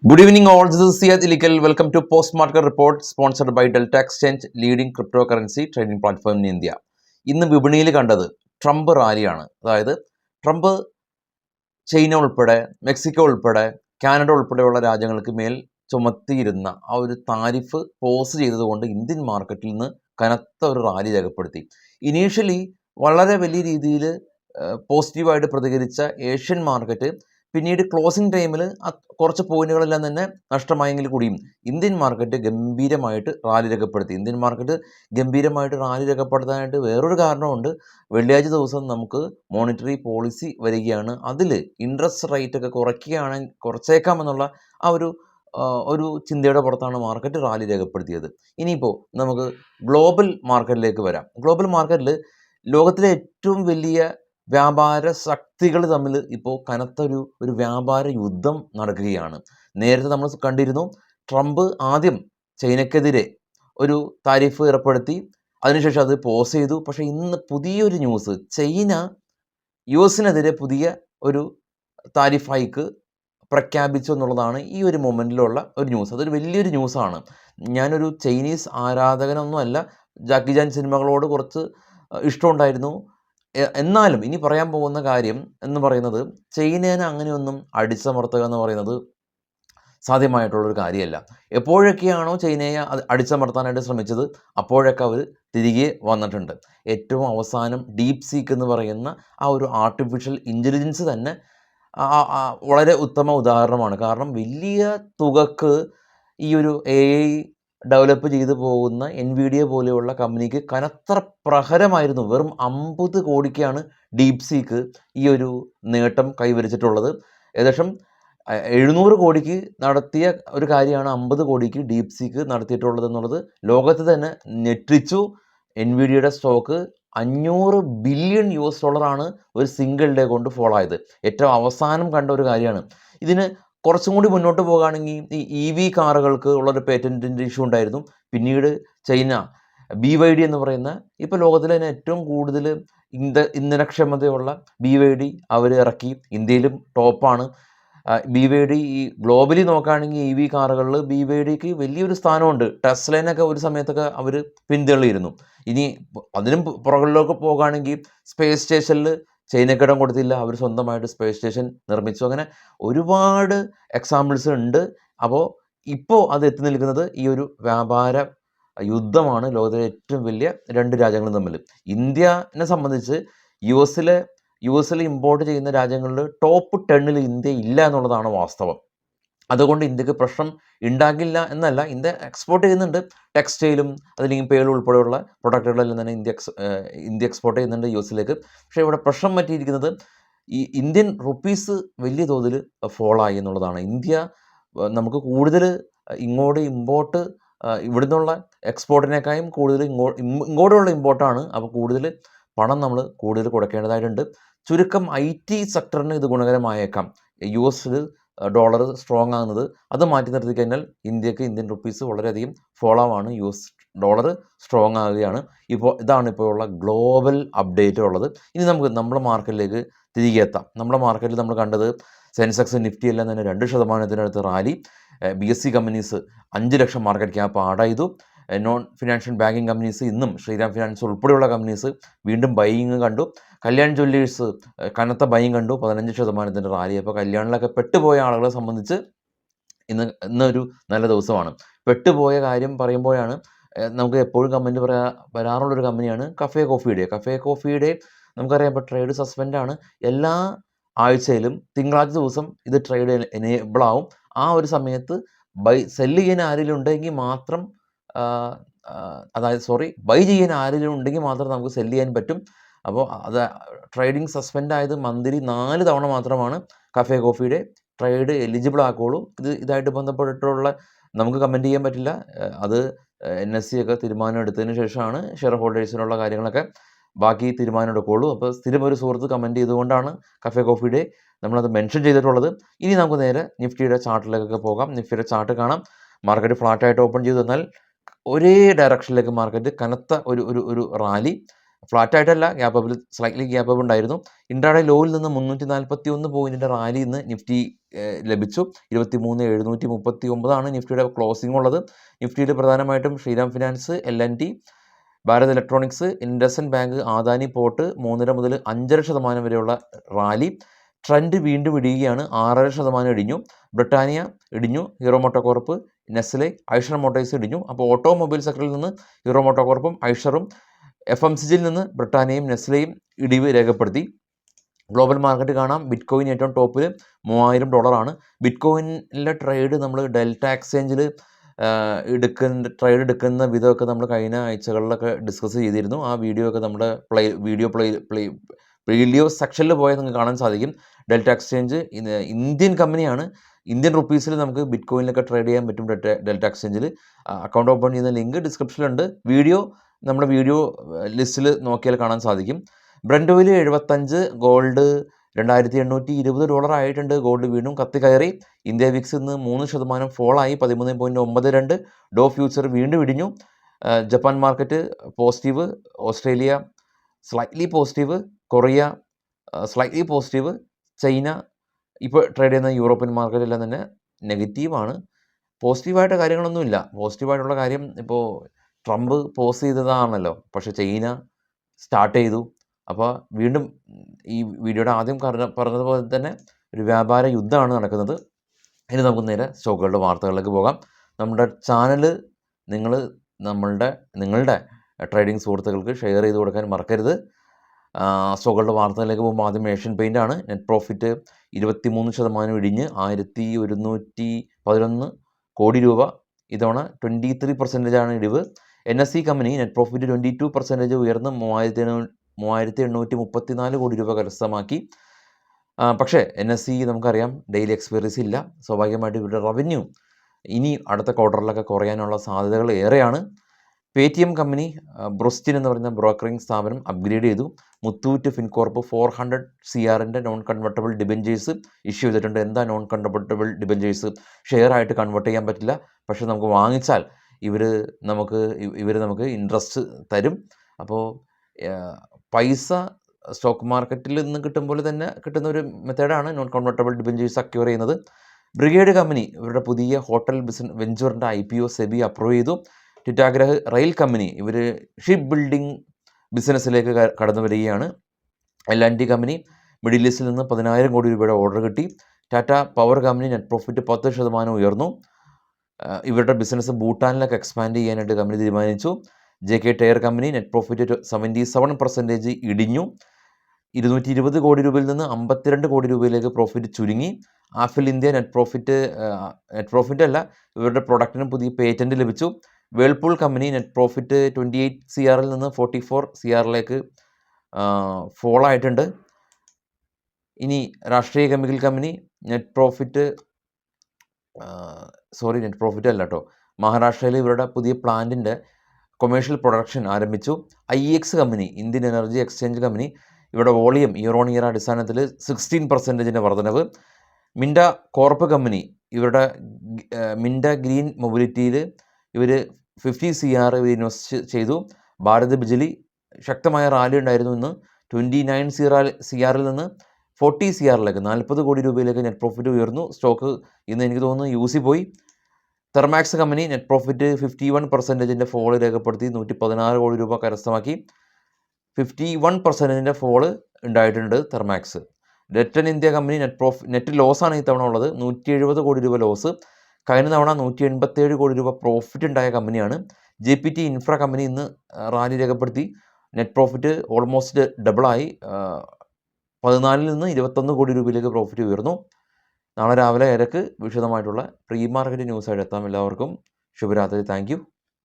Good evening, all. This is Siyad Ilikal. Welcome to Post Market Report, sponsored by Delta Exchange, leading cryptocurrency trading platform in India. ഇന്ന് വിപണിയിൽ കണ്ടത് Trump റാലിയാണ്. അതായത് Trump China ഉൾപ്പെടെ, Mexico ഉൾപ്പെടെ, Canada ഉൾപ്പെടെയുള്ള രാജ്യങ്ങൾക്ക് മേൽ ചുമത്തിയിരുന്ന ആ ഒരു താരിഫ് പോസ് ചെയ്തതുകൊണ്ട് ഇന്ത്യൻ മാർക്കറ്റിൽ നിന്ന് കനത്ത ഒരു റാലി രേഖപ്പെടുത്തി. ഇനീഷ്യലി വളരെ വലിയ രീതിയിൽ പോസിറ്റീവായിട്ട് പ്രതികരിച്ച ഏഷ്യൻ മാർക്കറ്റ് പിന്നീട് ക്ലോസിംഗ് ടൈമിൽ കുറച്ച് പോയിന്റുകളെല്ലാം തന്നെ നഷ്ടമായെങ്കിൽ കൂടിയും ഇന്ത്യൻ മാർക്കറ്റ് ഗംഭീരമായിട്ട് റാലി രേഖപ്പെടുത്തി. ഇന്ത്യൻ മാർക്കറ്റ് ഗംഭീരമായിട്ട് റാലി രേഖപ്പെടുത്താനായിട്ട് വേറൊരു കാരണമുണ്ട്. വെള്ളിയാഴ്ച ദിവസം നമുക്ക് മോണിറ്ററി പോളിസി വരികയാണ്. അതിൽ ഇൻട്രസ്റ്റ് റേറ്റ് ഒക്കെ കുറച്ചേക്കാമെന്നുള്ള ആ ഒരു ചിന്തയുടെ പുറത്താണ് മാർക്കറ്റ് റാലി രേഖപ്പെടുത്തിയത്. ഇനിയിപ്പോൾ നമുക്ക് ഗ്ലോബൽ മാർക്കറ്റിലേക്ക് വരാം. ഗ്ലോബൽ മാർക്കറ്റിൽ ലോകത്തിലെ ഏറ്റവും വലിയ വ്യാപാര ശക്തികൾ തമ്മിൽ ഇപ്പോൾ കനത്ത ഒരു വ്യാപാര യുദ്ധം നടക്കുകയാണ്. നേരത്തെ നമ്മൾ കണ്ടിരുന്നു, ട്രംപ് ആദ്യം ചൈനയ്ക്കെതിരെ ഒരു താരിഫ് ഏർപ്പെടുത്തി, അതിനുശേഷം അത് പോസ് ചെയ്തു. പക്ഷേ ഇന്ന് പുതിയൊരു ന്യൂസ്, ചൈന US-നെതിരെ പുതിയ ഒരു താരിഫ് ഹൈക്ക് പ്രഖ്യാപിച്ചു എന്നുള്ളതാണ് ഈ ഒരു മൊമെൻറ്റിലുള്ള ഒരു ന്യൂസ്. അതൊരു വലിയൊരു ന്യൂസാണ്. ഞാനൊരു ചൈനീസ് ആരാധകനൊന്നുമല്ല, ജാക്കി ചാൻ സിനിമകളോട് കുറച്ച് ഇഷ്ടമുണ്ടായിരുന്നു. എന്നാലും ഇനി പറയാൻ പോകുന്ന കാര്യം എന്ന് പറയുന്നത്, ചൈനേനെ അങ്ങനെയൊന്നും അടിച്ചമർത്തുക എന്ന് പറയുന്നത് സാധ്യമായിട്ടുള്ളൊരു കാര്യമല്ല. എപ്പോഴൊക്കെയാണോ ചൈനയെ അടിച്ചമർത്താനായിട്ട് ശ്രമിച്ചത്, അപ്പോഴൊക്കെ അവർ തിരികെ വന്നിട്ടുണ്ട്. ഏറ്റവും അവസാനം ഡീപ് സീക്ക് എന്ന് പറയുന്ന ആ ഒരു ആർട്ടിഫിഷ്യൽ ഇൻ്റലിജൻസ് തന്നെ വളരെ ഉത്തമ ഉദാഹരണമാണ്. കാരണം വലിയ തുകക്ക് ഈ ഒരു AI ഡെവലപ്പ് ചെയ്തു പോകുന്ന NVIDIA പോലെയുള്ള കമ്പനിക്ക് കനത്ത പ്രഹരമായിരുന്നു. വെറും 50 കോടിക്കാണ് ഡീപ് സീക്ക് ഈ ഒരു നേട്ടം കൈവരിച്ചിട്ടുള്ളത്. ഏകദേശം 700 കോടിക്ക് നടത്തിയ ഒരു കാര്യമാണ് 50 കോടിക്ക് ഡീപ് സീക്ക് നടത്തിയിട്ടുള്ളത് എന്നുള്ളത് ലോകത്ത് തന്നെ ഞെട്ടിച്ചു. NVIDIAയുടെ സ്റ്റോക്ക് $500 ബില്യൺ ഒരു സിംഗിൾ ഡേ കൊണ്ട് ഫോൾ ആയത് ഏറ്റവും അവസാനം കണ്ട ഒരു കാര്യമാണ്. ഇതിന് കുറച്ചും കൂടി മുന്നോട്ട് പോകുകയാണെങ്കിൽ ഈ EV കാറുകൾക്ക് ഉള്ളൊരു പേറ്റൻറ്റിൻ്റെ ഇഷ്യൂ ഉണ്ടായിരുന്നു. പിന്നീട് ചൈന BYD എന്ന് പറയുന്ന ഇപ്പോൾ ലോകത്തിലെ തന്നെ ഏറ്റവും കൂടുതൽ ഇന്ധനക്ഷമതയുള്ള BYD അവർ ഇറക്കി. ഇന്ത്യയിലും ടോപ്പാണ്. BYD ഈ ഗ്ലോബലി നോക്കുകയാണെങ്കിൽ EV കാറുകളിൽ BYDക്ക് വലിയൊരു സ്ഥാനമുണ്ട്. ടെസ്ലയിനൊക്കെ ഒരു സമയത്തൊക്കെ അവർ പിന്തള്ളിയിരുന്നു. ഇനി അതിനും പുറകിലേക്ക് പോകുകയാണെങ്കിൽ സ്പേസ് സ്റ്റേഷനിൽ ചൈനക്കിടം കൊടുത്തില്ല, അവർ സ്വന്തമായിട്ട് സ്പേസ് സ്റ്റേഷൻ നിർമ്മിച്ചു. അങ്ങനെ ഒരുപാട് എക്സാമ്പിൾസ് ഉണ്ട്. അപ്പോൾ ഇപ്പോൾ അത് എത്തി നിൽക്കുന്നത് ഈ ഒരു വ്യാപാര യുദ്ധമാണ് ലോകത്തിലെ ഏറ്റവും വലിയ രണ്ട് രാജ്യങ്ങളും തമ്മിൽ. ഇന്ത്യനെ സംബന്ധിച്ച് US-ൽ ഇമ്പോർട്ട് ചെയ്യുന്ന രാജ്യങ്ങളിൽ ടോപ്പ് 10 ഇന്ത്യ ഇല്ല എന്നുള്ളതാണ് വാസ്തവം. അതുകൊണ്ട് ഇന്ത്യക്ക് പ്രശ്നം ഉണ്ടാകില്ല എന്നല്ല, ഇന്ത്യ എക്സ്പോർട്ട് ചെയ്യുന്നുണ്ട്. ടെക്സ്റ്റൈലും അതല്ലെങ്കിൽ പേൾ ഉൾപ്പെടെയുള്ള പ്രൊഡക്റ്റുകളെല്ലാം തന്നെ ഇന്ത്യ എക്സ്പോർട്ട് ചെയ്യുന്നുണ്ട് US-ലേക്ക്. പക്ഷേ ഇവിടെ പ്രശ്നം പറ്റിയിരിക്കുന്നത് ഈ ഇന്ത്യൻ റുപ്പീസ് വലിയ തോതിൽ ഫോളായി എന്നുള്ളതാണ്. ഇന്ത്യ നമുക്ക് കൂടുതൽ ഇങ്ങോട്ട് ഇമ്പോർട്ട്, ഇവിടുന്നുള്ള എക്സ്പോർട്ടിനേക്കാളും കൂടുതൽ ഇങ്ങോട്ടുള്ള ഇമ്പോർട്ടാണ്. അപ്പോൾ കൂടുതൽ പണം നമ്മൾ കൂടുതൽ കൊടുക്കേണ്ടതായിട്ടുണ്ട്. ചുരുക്കം IT സെക്ടറിന് ഇത് ഗുണകരമായേക്കാം. US-ൽ ഡോളർ സ്ട്രോങ് ആകുന്നത്, അത് മാറ്റി നിർത്തി കഴിഞ്ഞാൽ ഇന്ത്യൻ റുപ്പീസ് വളരെയധികം ഫോളോ ആണ്. US ഡോളർ സ്ട്രോങ് ആകുകയാണ്. ഇതാണ് ഇപ്പോൾ ഉള്ള ഗ്ലോബൽ അപ്ഡേറ്റ് ഉള്ളത്. ഇനി നമുക്ക് നമ്മുടെ മാർക്കറ്റിലേക്ക് തിരികെ എത്താം. നമ്മുടെ മാർക്കറ്റിൽ നമ്മൾ കണ്ടത് സെൻസെക്സ് നിഫ്റ്റി എല്ലാം തന്നെ 2% റാലി. BSE കമ്പനീസ് 5 ലക്ഷം മാർക്കറ്റ് ക്യാപ്പ് ആഡ് ചെയ്തു. നോൺ ഫിനാൻഷ്യൽ ബാങ്കിങ് കമ്പനീസ് ഇന്നും ശ്രീറാം ഫിനാൻസ് ഉൾപ്പെടെയുള്ള കമ്പനീസ് വീണ്ടും ബൈയിങ് കണ്ടു. കല്യാൺ ജ്വല്ലേഴ്സ് കനത്ത ബൈയിങ് കണ്ടു, 15% റാലി. അപ്പോൾ കല്യാണിലൊക്കെ പെട്ടുപോയ ആളുകളെ സംബന്ധിച്ച് ഇന്നൊരു നല്ല ദിവസമാണ്. പെട്ടുപോയ കാര്യം പറയുമ്പോഴാണ് നമുക്ക് എപ്പോഴും കമൻറ്റ് വരാറുള്ളൊരു കമ്പനിയാണ് കഫേ കോഫിയുടെ. നമുക്കറിയാം, ഇപ്പോൾ ട്രേഡ് സസ്പെൻഡാണ്. എല്ലാ ആഴ്ചയിലും തിങ്കളാഴ്ച ദിവസം ഇത് ട്രേഡ് എനേബിൾ ആവും. ആ ഒരു സമയത്ത് സെല്ല് ചെയ്യാൻ ആരെങ്കിലും ഉണ്ടെങ്കിൽ മാത്രം, ബൈ ചെയ്യാൻ ആരെങ്കിലും ഉണ്ടെങ്കിൽ മാത്രം നമുക്ക് സെല്ല് ചെയ്യാൻ പറ്റും. അപ്പോൾ അത് ട്രേഡിംഗ് സസ്പെൻഡ് ആയത് മന്ത്ലി 4 തവണ മാത്രമാണ് കഫേ കോഫിയുടെ ട്രേഡ് എലിജിബിൾ ആക്കുകയുള്ളൂ. ഇതായിട്ട് ബന്ധപ്പെട്ടിട്ടുള്ള നമുക്ക് കമൻറ്റ് ചെയ്യാൻ പറ്റില്ല. അത് NSE ഒക്കെ തീരുമാനം എടുത്തതിന് ശേഷമാണ് ഷെയർ ഹോൾഡേഴ്സിനുള്ള കാര്യങ്ങളൊക്കെ ബാക്കി തീരുമാനം എടുക്കുകയുള്ളൂ. അപ്പോൾ സ്ഥിരം ഒരു സുഹൃത്ത് കമൻറ്റ് ചെയ്തുകൊണ്ടാണ് കഫേ കോഫിയുടെ നമ്മളത് മെൻഷൻ ചെയ്തിട്ടുള്ളത്. ഇനി നമുക്ക് നേരെ നിഫ്റ്റിയുടെ ചാർട്ടിലേക്കൊക്കെ പോകാം. നിഫ്റ്റിയുടെ ചാർട്ട് കാണാം. മാർക്കറ്റ് ഫ്ലാറ്റായിട്ട് ഓപ്പൺ ചെയ്തു തന്നാൽ ഒരേ ഡയറക്ഷനിലേക്ക് മാർക്കറ്റ് കനത്ത ഒരു റാലി. ഫ്ലാറ്റ് ആയിട്ടല്ല, ഗ്യാപ്പ് അപ്പിൽ സ്ലൈറ്റ്ലി ഗ്യാപ്പ് അപ്പ് ഉണ്ടായിരുന്നു. ഇൻട്രാഡേ ലോയിൽ നിന്ന് 341 പോയിന്റിൻ്റെ റാലി ഇന്ന് നിഫ്റ്റി ലഭിച്ചു. 23,739 നിഫ്റ്റിയുടെ ക്ലോസിംഗ് ഉള്ളത്. നിഫ്റ്റിയിൽ പ്രധാനമായിട്ടും Shriram finance, L&T, Bharat electronics, IndusInd bank, Adani port 3.5 മുതൽ 5.5% വരെയുള്ള റാലി. ട്രെൻഡ് വീണ്ടും ഇടിയുകയാണ്. 6.5% ഇടിഞ്ഞു. ബ്രിട്ടാനിയ ഇടിഞ്ഞു. Hero MotoCorp, Nestle, Eicher Motors ഇടിഞ്ഞു. അപ്പോൾ ഓട്ടോമൊബൈൽ സെക്ടറിൽ നിന്ന് ഹീറോ മോട്ടോകോർപ്പും ഐഷറും, FMCGയിൽ നിന്ന് ബ്രിട്ടാനിയയും നെസ്ലെയും ഇടിവ് രേഖപ്പെടുത്തി. ഗ്ലോബൽ മാർക്കറ്റ് കാണാം. ബിറ്റ്കോയിൻ ഏറ്റവും ടോപ്പിൽ $3000. ബിറ്റ്കോയിനിലെ ട്രേഡ് നമ്മൾ ഡെൽറ്റ എക്സ്ചേഞ്ചിൽ ട്രേഡ് എടുക്കുന്ന വിധമൊക്കെ നമ്മൾ കഴിഞ്ഞ ആഴ്ചകളിലൊക്കെ ഡിസ്കസ് ചെയ്തിരുന്നു. ആ വീഡിയോ ഒക്കെ നമ്മുടെ വീഡിയോ സെക്ഷനിൽ പോയാൽ നിങ്ങൾക്ക് കാണാൻ സാധിക്കും. ഡെൽറ്റ എക്സ്ചേഞ്ച് ഇന്ത്യൻ കമ്പനിയാണ്. ഇന്ത്യൻ റുപ്പീസിൽ നമുക്ക് ബിറ്റ്കോയിനിലൊക്കെ ട്രേഡ് ചെയ്യാൻ പറ്റും ഡെൽറ്റ എക്സ്ചേഞ്ചിൽ. അക്കൗണ്ട് ഓപ്പൺ ചെയ്യുന്ന ലിങ്ക് ഡിസ്ക്രിപ്ഷനിലുണ്ട്. നമ്മുടെ വീഡിയോ ലിസ്റ്റിൽ നോക്കിയാൽ കാണാൻ സാധിക്കും. ബ്രന്റ് ഓയിൽ 75, ഗോൾഡ് $2820 ആയിട്ടുണ്ട്. ഗോൾഡ് വീണ്ടും കയറി. ഇന്ത്യ വിക്സ് ഇന്ന് 3% ഫോളായി 13.92. ഡോ ഫ്യൂച്ചർ വീണ്ടും ഇടിഞ്ഞു. Japan market positive, Australia slightly positive, Korea slightly positive, China ഇപ്പോൾ ട്രേഡ് ചെയ്യുന്ന യൂറോപ്യൻ മാർക്കറ്റെല്ലാം തന്നെ നെഗറ്റീവാണ്. പോസിറ്റീവായിട്ട് കാര്യങ്ങളൊന്നുമില്ല. പോസിറ്റീവായിട്ടുള്ള കാര്യം ഇപ്പോൾ ട്രംപ് പോസ് ചെയ്തതാണല്ലോ, പക്ഷേ ചൈന സ്റ്റാർട്ട് ചെയ്തു. അപ്പോൾ വീണ്ടും ഈ വീഡിയോയുടെ ആദ്യം പറഞ്ഞതുപോലെ തന്നെ ഒരു വ്യാപാര യുദ്ധമാണ് നടക്കുന്നത്. ഇനി നമുക്ക് നേരെ സ്റ്റോക്കുകളുടെ വാർത്തകളിലേക്ക് പോകാം. നമ്മുടെ ചാനൽ നിങ്ങളുടെ ട്രേഡിംഗ് സുഹൃത്തുക്കൾക്ക് ഷെയർ ചെയ്ത് കൊടുക്കാൻ മറക്കരുത്. സ്റ്റോക്കുകളുടെ വാർത്തകളിലേക്ക് പോകുമ്പോൾ ആദ്യം ഏഷ്യൻ പെയിൻ്റ് ആണ്. നെറ്റ് പ്രോഫിറ്റ് 23% ഇടിഞ്ഞ് 1111 കോടി രൂപ. ഇതവണ 23% ഇടിവ്. NSE കമ്പനി നെറ്റ് പ്രോഫിറ്റ് 22% ഉയർന്ന് 3834 കോടി രൂപ കരസ്ഥമാക്കി. പക്ഷേ NSE നമുക്കറിയാം ഡെയിലി എക്സ്പയറീസ് ഇല്ല. സ്വാഭാവികമായിട്ട് ഇവരുടെ റവന്യൂ ഇനി അടുത്ത ക്വാർട്ടറിലൊക്കെ കുറയാനുള്ള സാധ്യതകൾ ഏറെയാണ്. പേടിഎം കമ്പനി ബ്രൊസ്റ്റിൻ എന്ന് പറയുന്ന ബ്രോക്കറിംഗ് സ്ഥാപനം അപ്ഗ്രേഡ് ചെയ്തു. മുത്തൂറ്റ് ഫിൻകോർപ്പ് 400 CRൻ്റെ നോൺ കൺവെർട്ടബിൾ ഡിബെഞ്ചേഴ്സ് ഇഷ്യൂ ചെയ്തിട്ടുണ്ട്. എന്താ നോൺ കൺവെർട്ടബിൾ ഡിബെഞ്ചേഴ്സ്? ഷെയർ ആയിട്ട് കൺവേർട്ട് ചെയ്യാൻ പറ്റില്ല, പക്ഷേ നമുക്ക് വാങ്ങിച്ചാൽ ഇവർ നമുക്ക് ഇൻട്രസ്റ്റ് തരും. അപ്പോൾ പൈസ സ്റ്റോക്ക് മാർക്കറ്റിൽ നിന്ന് കിട്ടും പോലെ തന്നെ കിട്ടുന്ന ഒരു മെത്തേഡാണ് നോൺ കൺവെർട്ടബിൾ ഡിബെഞ്ചേഴ്സ് അക്യൂർ ചെയ്യുന്നത്. ബ്രിഗേഡ് കമ്പനി ഇവരുടെ പുതിയ ഹോട്ടൽ വെഞ്ചറിൻ്റെ IPO സെബി അപ്രൂവ് ചെയ്തു. ടിറ്റാഗ്രഹ് റെയിൽ കമ്പനി ഇവർ ഷിപ്പ് ബിൽഡിംഗ് ബിസിനസ്സിലേക്ക് കടന്നു വരികയാണ്. L&T കമ്പനി മിഡിൽ ഈസ്റ്റിൽ നിന്ന് 10,000 കോടി രൂപയുടെ ഓർഡർ കിട്ടി. Tata power company net profit 10% ഉയർന്നു. ഇവരുടെ ബിസിനസ് ഭൂട്ടാനിലൊക്കെ എക്സ്പാൻഡ് ചെയ്യാനായിട്ട് കമ്പനി തീരുമാനിച്ചു. JK tyre company net profit 77% ഇടിഞ്ഞു. 220 കോടി രൂപയിൽ നിന്ന് 52 കോടി രൂപയിലേക്ക് പ്രോഫിറ്റ് ചുരുങ്ങി. ആഫിൽ ഇന്ത്യ നെറ്റ് പ്രോഫിറ്റ് അല്ല, ഇവരുടെ പ്രൊഡക്റ്റിന് പുതിയ പേറ്റൻറ്റ് ലഭിച്ചു. വേൾപൂൾ കമ്പനി നെറ്റ് പ്രോഫിറ്റ് 28 CRൽ നിന്ന് 44 CRലേക്ക് ഫോൾ ആയിട്ടുണ്ട്. ഇനി രാഷ്ട്രീയ കെമിക്കൽ കമ്പനി നെറ്റ് പ്രോഫിറ്റ് അല്ല കേട്ടോ, മഹാരാഷ്ട്രയിൽ ഇവരുടെ പുതിയ പ്ലാന്റിൻ്റെ കൊമേഴ്ഷ്യൽ പ്രൊഡക്ഷൻ ആരംഭിച്ചു. IEX company Indian energy exchange company ഇവരുടെ വോളിയം ഇയർ ഓൺ ഇയർ അടിസ്ഥാനത്തിൽ 16% വർധനവ്. മിൻഡ കോർപ്പ് കമ്പനി ഇവരുടെ മിൻഡ ഗ്രീൻ മൊബിലിറ്റിയിൽ ഇവർ 50 CR ഇൻവെസ്റ്റ് ചെയ്തു. ഭാരത് ബിജ്ലി ശക്തമായ റാലി ഉണ്ടായിരുന്നു. ഇന്ന് 29 CRൽ നിന്ന് 40 CRലേക്ക് 40 കോടി രൂപയിലേക്ക് നെറ്റ് പ്രോഫിറ്റ് ഉയർന്നു. സ്റ്റോക്ക് ഇന്ന് എനിക്ക് തോന്നുന്നു UC പോയി. Thermax company net profit 51% fall രേഖപ്പെടുത്തി 116 കോടി രൂപ കരസ്ഥമാക്കി. 51% ഫോള് ഉണ്ടായിട്ടുണ്ട് തെർമാക്സ്. ഡെറ്റൻ ഇന്ത്യ കമ്പനി നെറ്റ് ലോസാണ് ഇത്തവണ ഉള്ളത്, 170 കോടി രൂപ ലോസ്. കഴിഞ്ഞ തവണ 187 കോടി രൂപ പ്രോഫിറ്റ് ഉണ്ടായ കമ്പനിയാണ്. JPT ഇൻഫ്ര കമ്പനി ഇന്ന് റാലി രേഖപ്പെടുത്തി. നെറ്റ് പ്രോഫിറ്റ് ഓൾമോസ്റ്റ് ഡബിളായി, 14 നിന്ന് 21 കോടി രൂപയിലേക്ക് പ്രോഫിറ്റ് ഉയർന്നു. നാളെ രാവിലെ 7:00 വിശദമായിട്ടുള്ള പ്രീ മാർക്കറ്റ് ന്യൂസായിട്ട് എത്താം. എല്ലാവർക്കും ശുഭരാത്രി. Thank you.